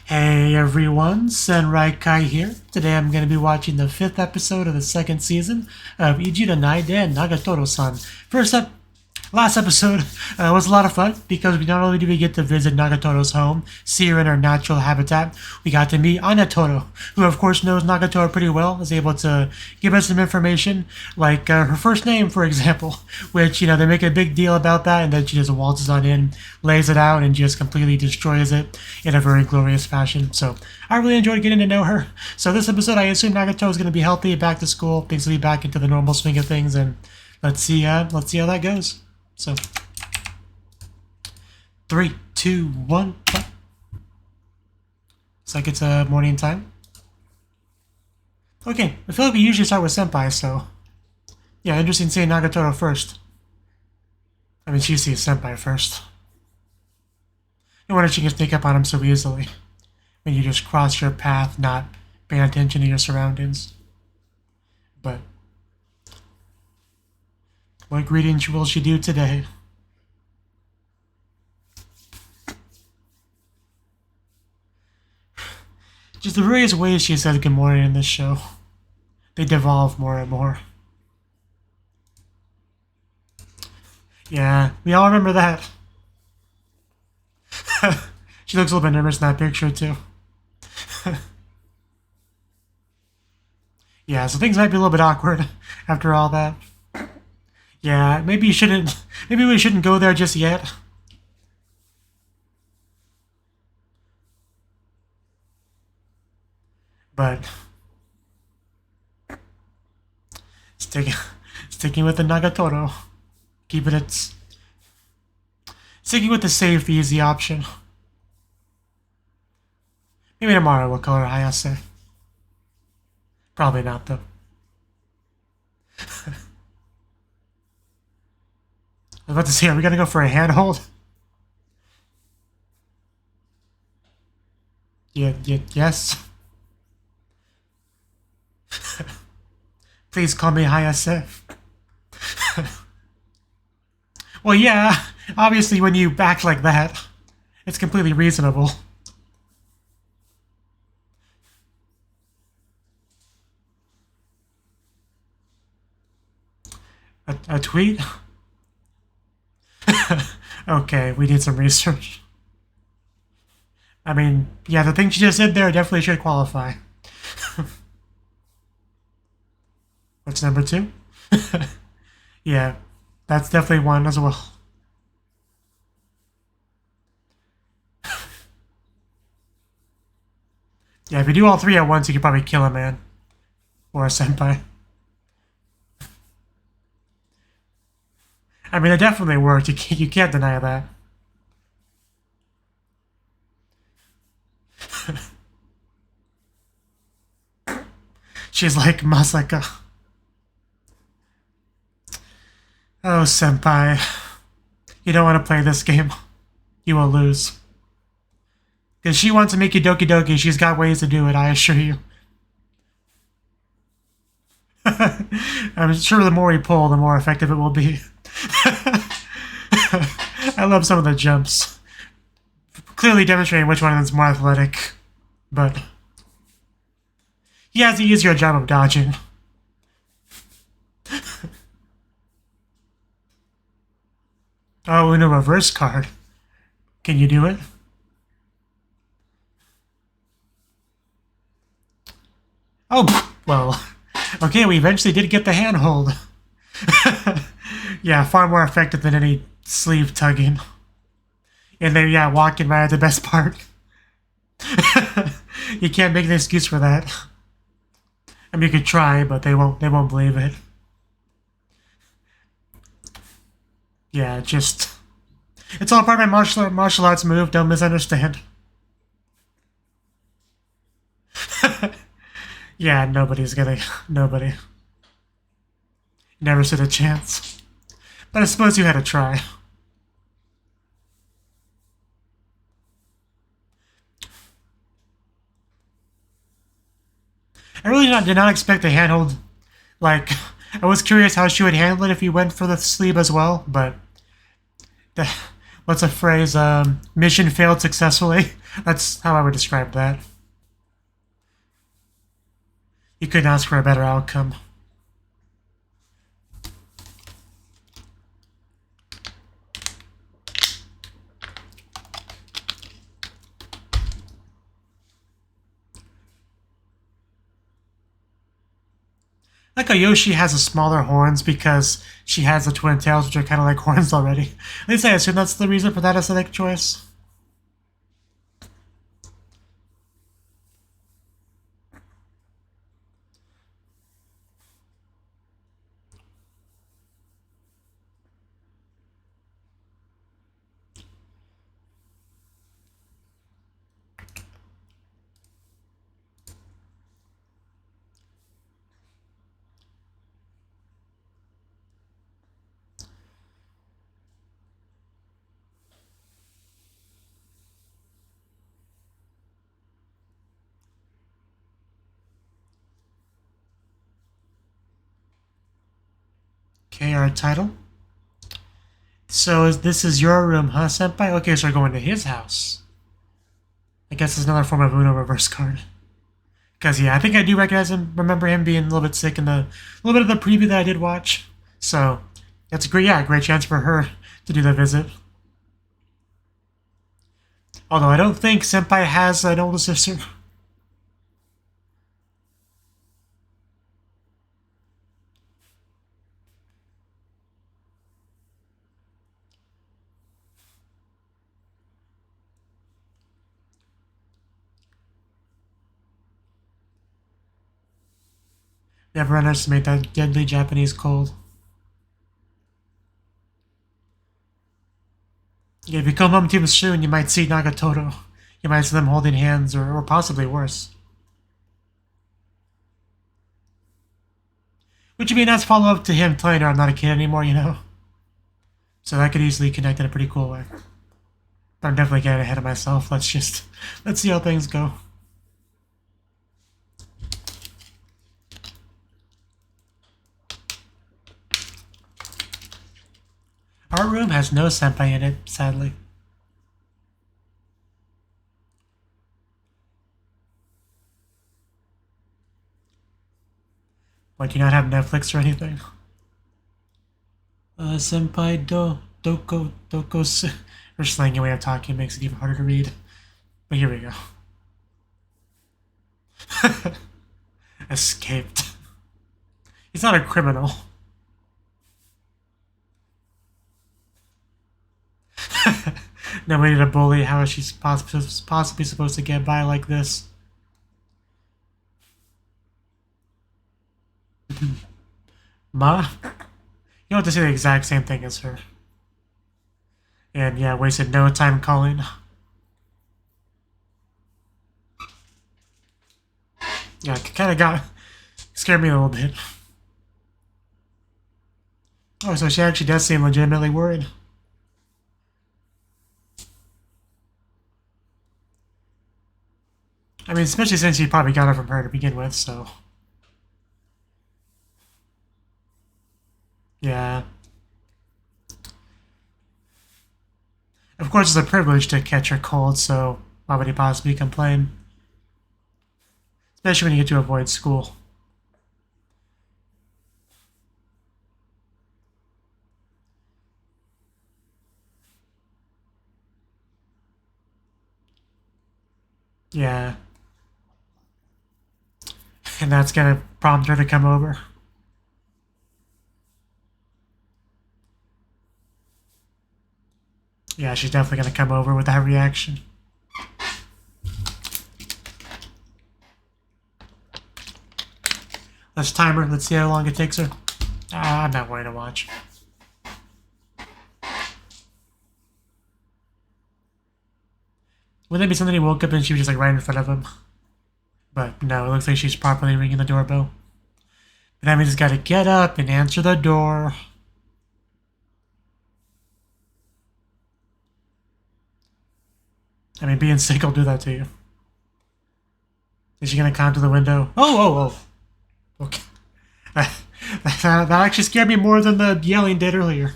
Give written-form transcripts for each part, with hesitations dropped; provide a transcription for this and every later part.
Hey everyone, Senrai here. Today I'm going to be watching the 5th episode of the 2nd season of Ijiranaide and Nagatoro-san. Last episode was a lot of fun because we not only did we get to visit Nagatoro's home, see her in her natural habitat, we got to meet Anatoro, who of course knows Nagatoro pretty well, is able to give us some information, like her first name, for example, which, they make a big deal about that, and then she just waltzes on in, lays it out, and just completely destroys it in a very glorious fashion. So I really enjoyed getting to know her. So this episode, I assume Nagatoro is going to be healthy, back to school, things will be back into the normal swing of things, and let's see how that goes. So, 3, 2, 1, play. Looks like it's morning time. Okay, I feel like we usually start with Senpai, so yeah, interesting seeing Nagatoro first. I mean, she sees Senpai first. No wonder she can sneak up on him so easily when you just cross your path, not paying attention to your surroundings. But what greetings will she do today? Just the various ways she says good morning in this show. They devolve more and more. Yeah, we all remember that. She looks a little bit nervous in that picture too. Yeah, so things might be a little bit awkward after all that. Yeah, maybe we shouldn't go there just yet. But sticking with the Nagatoro. Sticking with the safe, easy option. Maybe tomorrow we'll call her Hayase. Probably not though. I was about to say, are we gonna go for a handhold? Yes. Please call me Hayase. Well, yeah, obviously when you act like that, it's completely reasonable. A tweet? Okay, we did some research. I mean, yeah, the thing she just said there definitely should qualify. What's number 2? Yeah, that's definitely one as well. Yeah, if you do all 3 at once, you could probably kill a man. Or a senpai. I mean, it definitely worked. You can't deny that. She's like, Masaka. Oh, senpai. You don't want to play this game. You will lose. Because she wants to make you Doki Doki. She's got ways to do it, I assure you. I'm sure the more we pull, the more effective it will be. I love some of the jumps. Clearly demonstrating which one of them is more athletic. But he has the easier job of dodging. Oh, in a reverse card. Can you do it? Oh, well. Okay, we eventually did get the handhold. Yeah, far more effective than any sleeve tugging. And then, yeah, walking right at the best part. You can't make an excuse for that. I mean, you could try, but they won't believe it. Yeah, it's all part of my martial arts move, don't misunderstand. Yeah, nobody. Never stood a chance. But I suppose you had to try. I really did not expect the handhold. Like, I was curious how she would handle it if you went for the sleeve as well, but what's a phrase? Mission failed successfully. That's how I would describe that. You couldn't ask for a better outcome. Like Yoshi has the smaller horns because she has the twin tails, which are kind of like horns already. At least I assume that's the reason for that aesthetic choice. Okay, our title. So this is your room, huh, Senpai? Okay, so we're going to his house. I guess it's another form of Uno reverse card. Because, yeah, I think I do recognize him, remember him being a little bit sick in the little bit of the preview that I did watch. So, that's a great chance for her to do the visit. Although I don't think Senpai has an older sister. Never underestimate that deadly Japanese cold. Yeah, if you come home too soon, you might see Nagatoro. You might see them holding hands, or possibly worse. Which would be a nice follow-up to him telling her I'm not a kid anymore, you know? So that could easily connect in a pretty cool way. But I'm definitely getting ahead of myself. Let's see how things go. Our room has no senpai in it, sadly. Like, you not have Netflix or anything? Senpai doko. Her slangy way of talking makes it even harder to read. But here we go. Escaped. He's not a criminal. Nobody to bully. How is she possibly supposed to get by like this? Ma? You want to say the exact same thing as her. And yeah, wasted no time calling. Yeah, kind of scared me a little bit. Oh, so she actually does seem legitimately worried. I mean, especially since he probably got it from her to begin with, so... Yeah. Of course, it's a privilege to catch her cold, so why would he possibly complain? Especially when you get to avoid school. Yeah. And that's gonna prompt her to come over. Yeah, she's definitely gonna come over with that reaction. Let's time her. Let's see how long it takes her. I'm not wanting to watch. Wouldn't that be something he woke up and she was just like right in front of him? But no, it looks like she's properly ringing the doorbell. But that means he's gotta get up and answer the door. I mean, being sick will do that to you. Is she gonna come to the window? Oh. Okay. That actually scared me more than the yelling did earlier.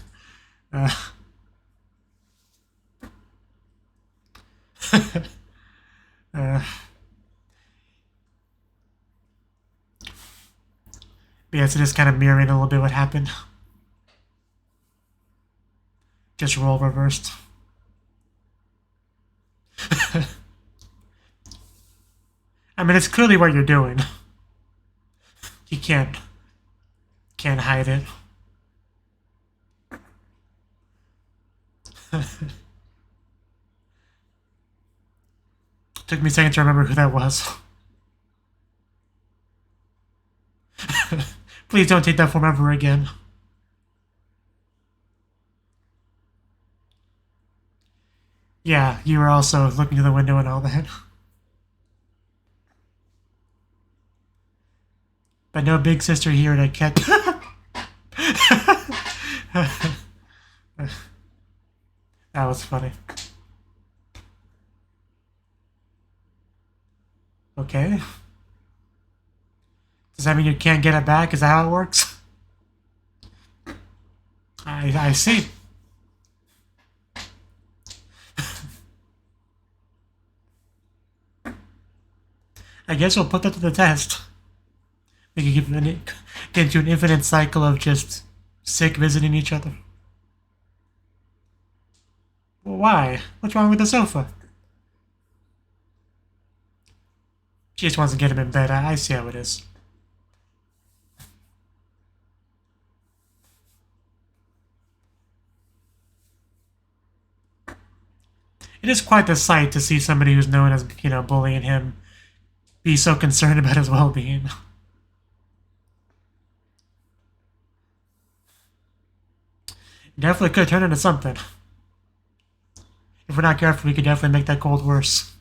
Uh, yes, it is kind of mirroring a little bit what happened. Just role reversed. I mean, it's clearly what you're doing. You can't hide it. Took me a second to remember who that was. Please don't take that form ever again. Yeah, you were also looking through the window and all that. But no big sister here to catch. That was funny. Okay. Does that mean you can't get it back? Is that how it works? I see. I guess we'll put that to the test. We can get into an infinite cycle of just sick visiting each other. Well, why? What's wrong with the sofa? She just wants to get him in bed. I see how it is. It is quite the sight to see somebody who's known as, bullying him be so concerned about his well-being. Definitely could turn into something. If we're not careful, we could definitely make that cold worse.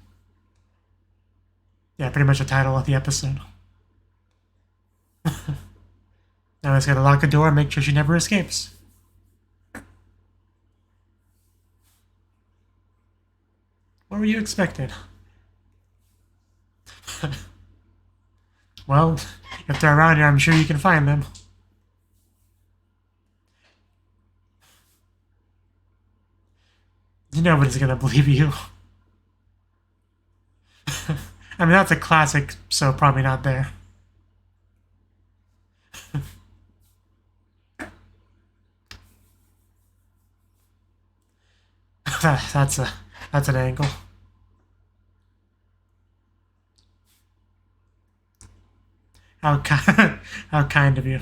Yeah, pretty much the title of the episode. Now he's gotta lock the door and make sure she never escapes. What were you expecting? Well, if they're around here, I'm sure you can find them. Nobody's gonna believe you. I mean, that's a classic, so probably not there. That's an angle. How kind of you.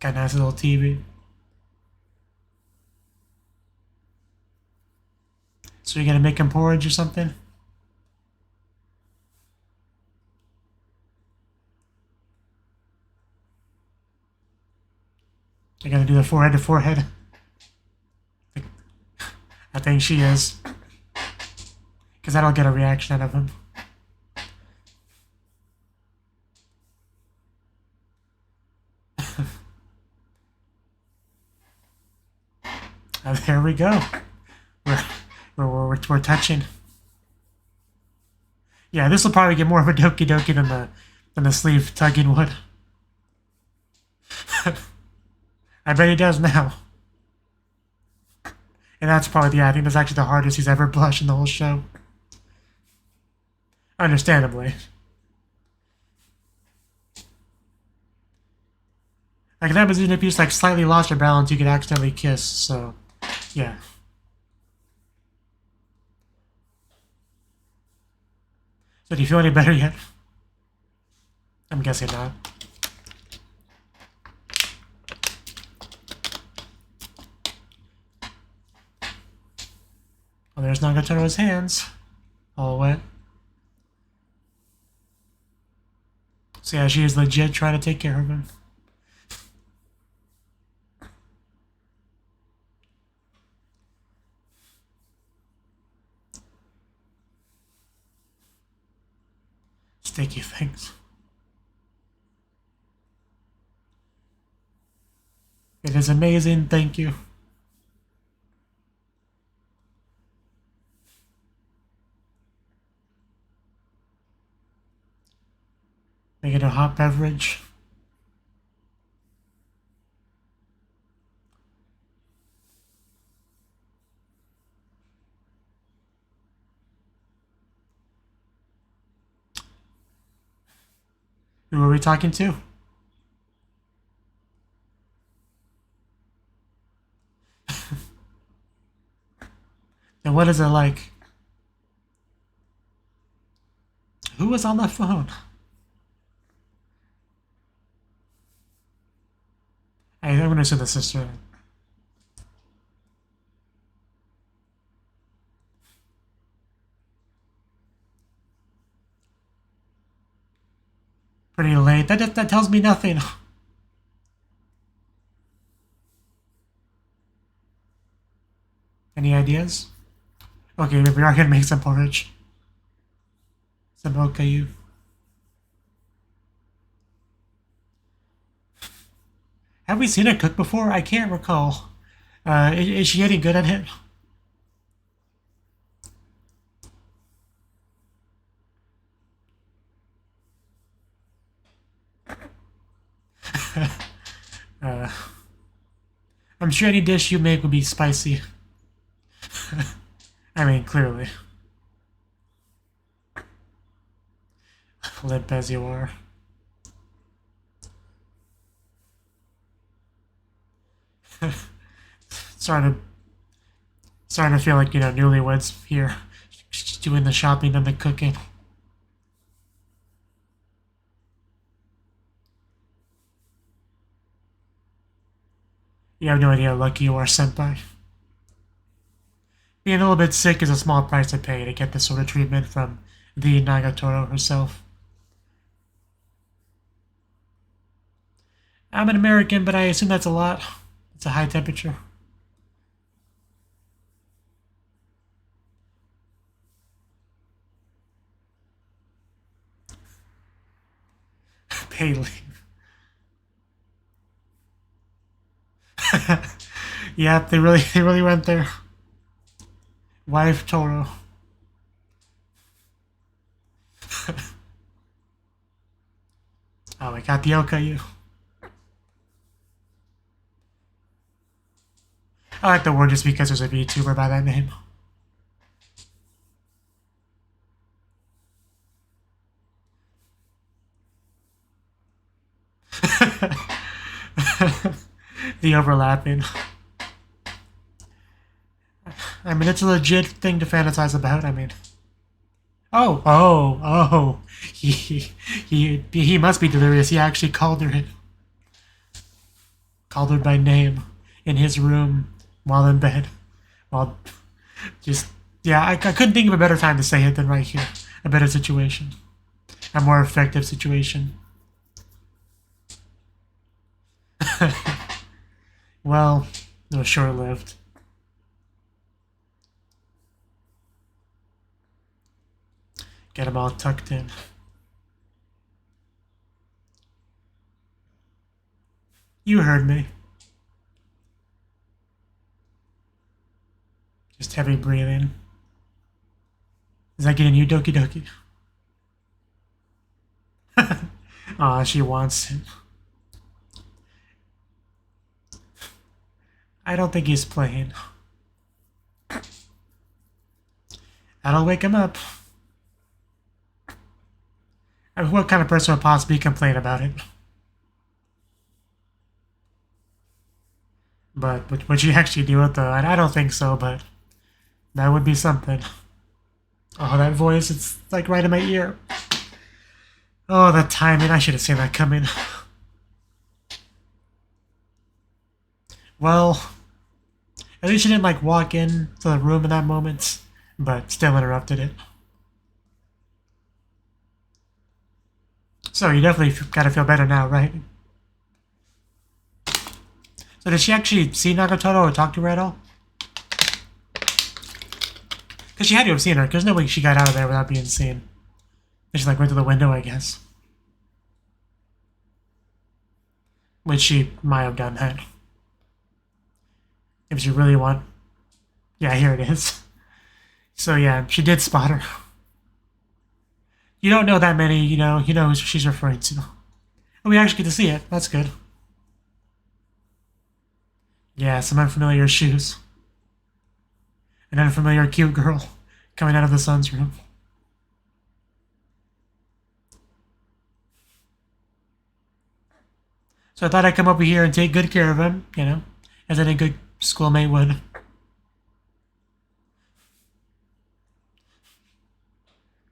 Got a nice little TV. So you're gonna make him porridge or something? You're gonna do the forehead to forehead? I think she is. Because that'll get a reaction out of him. There we go. We're touching. Yeah, this will probably get more of a doki doki than the sleeve tugging would. I bet he does now. And that's probably I think that's actually the hardest he's ever blushed in the whole show. Understandably. Like that was even if you just like slightly lost your balance, you could accidentally kiss, so yeah. So do you feel any better yet? I'm guessing not. Well, there's Nagatoro's hands. All wet. So yeah, she is legit trying to take care of him. Sticky things. It is amazing, thank you. Make it a hot beverage. Who are we talking to? And what is it like? Who was on the phone? I'm gonna assume the sister. Pretty late. That tells me nothing. Any ideas? Okay, maybe we are gonna make some porridge. Some okayu. Have we seen her cook before? I can't recall. Is she any good at it? I'm sure any dish you make would be spicy. I mean, clearly. Limp as you are. starting to feel like, newlyweds here. Just doing the shopping and the cooking. You have no idea how lucky you are, senpai. Being a little bit sick is a small price to pay to get this sort of treatment from the Nagatoro herself. I'm an American, but I assume that's a lot. It's a high temperature. Paid leave. Yep, they really went there. Wife Toro. Oh, we got the Yōkai. I like the word just because there's a VTuber by that name. The overlapping. I mean, it's a legit thing to fantasize about. I mean, oh, he must be delirious. He actually called her by name in his room while in bed. Well, yeah, I couldn't think of a better time to say it than right here. A better situation, a more effective situation. Well, it was short-lived. Get them all tucked in. You heard me. Just heavy breathing. Is that getting you, Doki Doki? Aw, she wants it. I don't think he's playing. That'll wake him up. I mean, what kind of person would possibly complain about it? But would you actually do it though? I don't think so, but that would be something. Oh, that voice, it's like right in my ear. Oh, the timing, I should have seen that coming. Well, at least she didn't like walk in to the room in that moment, but still interrupted it. So you definitely gotta feel better now, right? So did she actually see Nagatoro or talk to her at all? Because she had to have seen her, because no way she got out of there without being seen. And she like went to the window, I guess. Which she might have done that. If you really want... Yeah, here it is. So yeah, she did spot her. You don't know that many, you know who she's referring to. And we actually get to see it. That's good. Yeah, some unfamiliar shoes. An unfamiliar cute girl coming out of the son's room. So I thought I'd come over here and take good care of him, you know, as any good schoolmate would.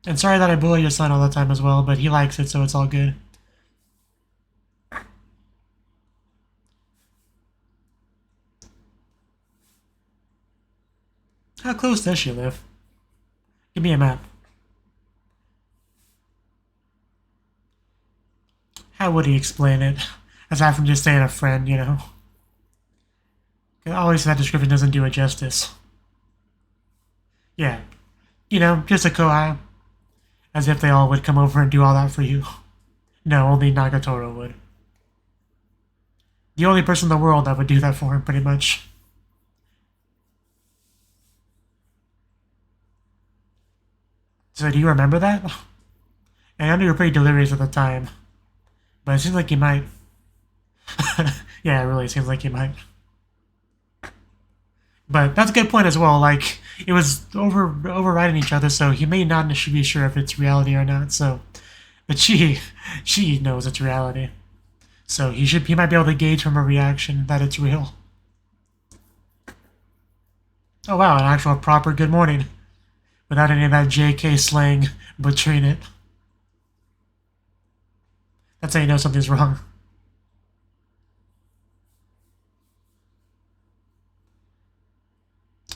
And sorry that I bully your son all the time as well, but he likes it, so it's all good. How close does she live? Give me a map. How would he explain it? Aside from just saying a friend, you know? Obviously that description doesn't do it justice. Yeah. You know, just a kohai. As if they all would come over and do all that for you. No, only Nagatoro would. The only person in the world that would do that for him, pretty much. So do you remember that? And I know you were pretty delirious at the time. But it seems like you might. Yeah, it really seems like you might. But that's a good point as well. Like, it was overriding each other, so he may not be sure if it's reality or not. So, but she knows it's reality. So he might be able to gauge from her reaction that it's real. Oh wow, an actual proper good morning, without any of that JK slang butchering it. That's how you know something's wrong.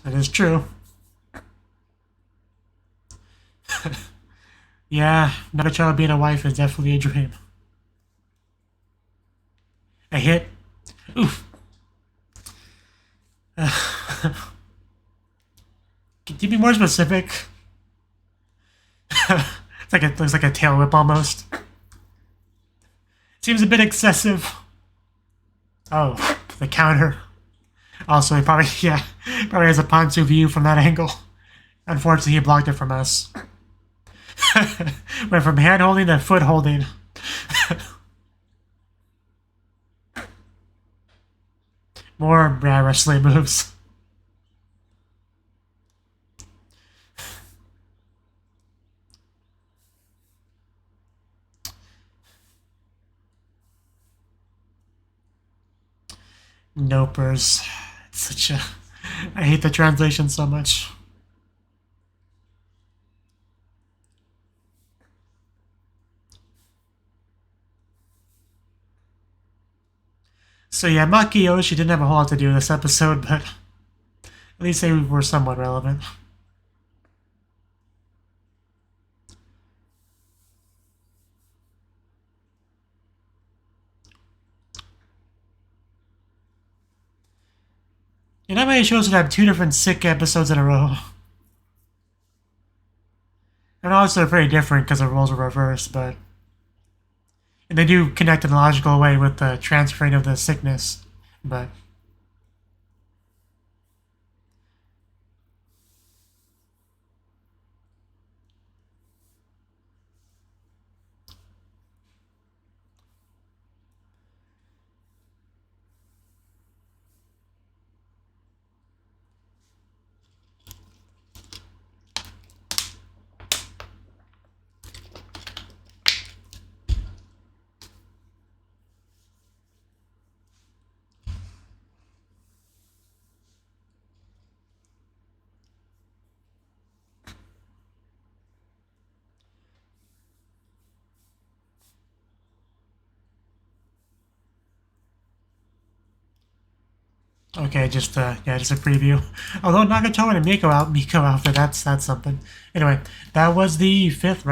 That is true. Yeah, Nagatoro being a wife is definitely a dream. A hit. Oof. Can you be more specific? It looks like a tail whip almost. Seems a bit excessive. Oh, the counter. Also, he probably has a Ponzu view from that angle. Unfortunately, he blocked it from us. Went from hand holding to foot holding. More wrestling moves. Nopers. It's such a... I hate the translation so much. So yeah, Makiyoshi didn't have a whole lot to do in this episode, but at least they were somewhat relevant. You know how many shows would have 2 different sick episodes in a row? And also they're pretty different because the roles are reversed, but... And they do connect in a logical way with the transferring of the sickness, but... Okay, just a preview. Although Nagatoro and Miko outfit, that's something. Anyway, that was the fifth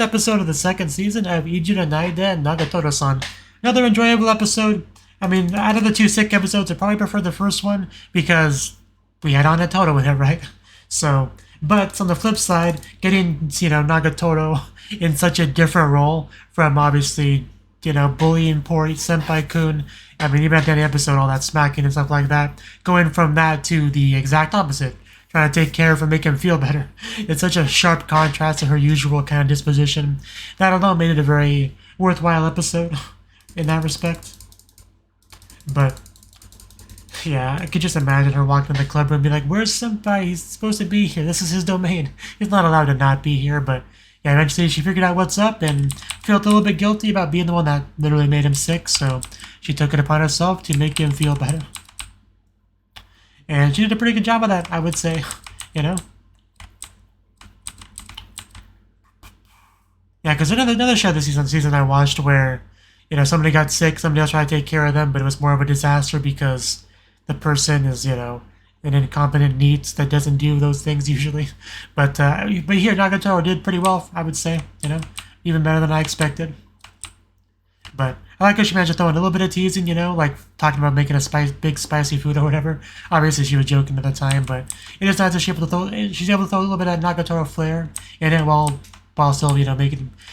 episode of the second season of Ijiranaide and Nagatoro-san. Another enjoyable episode. I mean, out of the 2 sick episodes, I probably prefer the first one because we had Nagatoro with it, right? So, but on the flip side, getting, Nagatoro in such a different role from obviously, bullying poor senpai-kun. I mean, even at the end of the episode, all that smacking and stuff like that. Going from that to the exact opposite. Trying to take care of him, make him feel better. It's such a sharp contrast to her usual kind of disposition. That alone made it a very worthwhile episode in that respect. But, yeah, I could just imagine her walking in the club room and be like, "Where's senpai? He's supposed to be here. This is his domain. He's not allowed to not be here, but yeah, eventually she figured out what's up and felt a little bit guilty about being the one that literally made him sick, so she took it upon herself to make him feel better. And she did a pretty good job of that, I would say, you know? Yeah, because another show this season I watched where, you know, somebody got sick, somebody else tried to take care of them, but it was more of a disaster because the person is, you know, an incompetent NEET that doesn't do those things usually. But here, Nagatoro did pretty well, I would say, you know, even better than I expected. But I like how she managed to throw in a little bit of teasing, you know, like talking about making a big spicy food or whatever. Obviously, she was joking at the time, but it is nice that she's able to throw a little bit of Nagatoro flair in it while still, you know,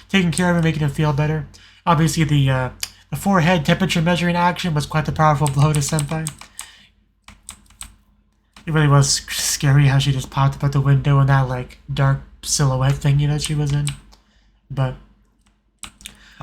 taking care of him, making him feel better. Obviously, the forehead temperature measuring action was quite the powerful blow to Senpai. It really was scary how she just popped up at the window in that, like, dark silhouette thing, you know, she was in. But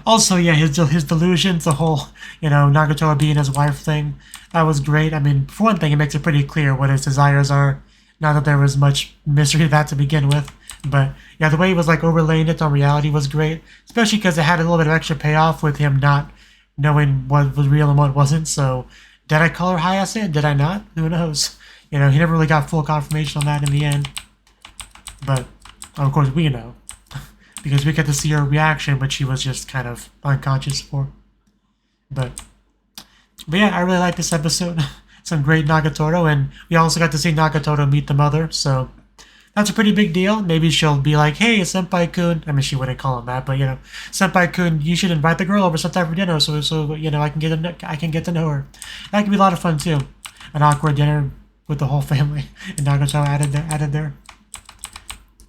also, yeah, his delusions, the whole, you know, Nagatoro being his wife thing, that was great. I mean, for one thing, it makes it pretty clear what his desires are. Not that there was much mystery to that to begin with. But, yeah, the way he was, like, overlaying it on reality was great. Especially because it had a little bit of extra payoff with him not knowing what was real and what wasn't. So, did I call her Hayase? Did I not? Who knows? You know, he never really got full confirmation on that in the end. But, of course, we know. Because we get to see her reaction, but she was just kind of unconscious for. But yeah, I really like this episode. Some great Nagatoro, and we also got to see Nagatoro meet the mother, so that's a pretty big deal. Maybe she'll be like, hey, Senpai-kun. I mean, she wouldn't call him that, but, you know, Senpai-kun, you should invite the girl over sometime for dinner so you know, I can get to know her. That could be a lot of fun, too. An awkward dinner with the whole family, and Nagatoro added there.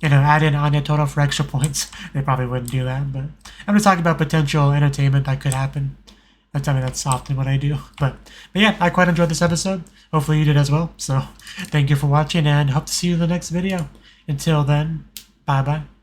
You know, add in Anya Toro for extra points. They probably wouldn't do that, but I'm just talking about potential entertainment that could happen. That's often what I do. But yeah, I quite enjoyed this episode. Hopefully you did as well. So thank you for watching, and hope to see you in the next video. Until then, bye-bye.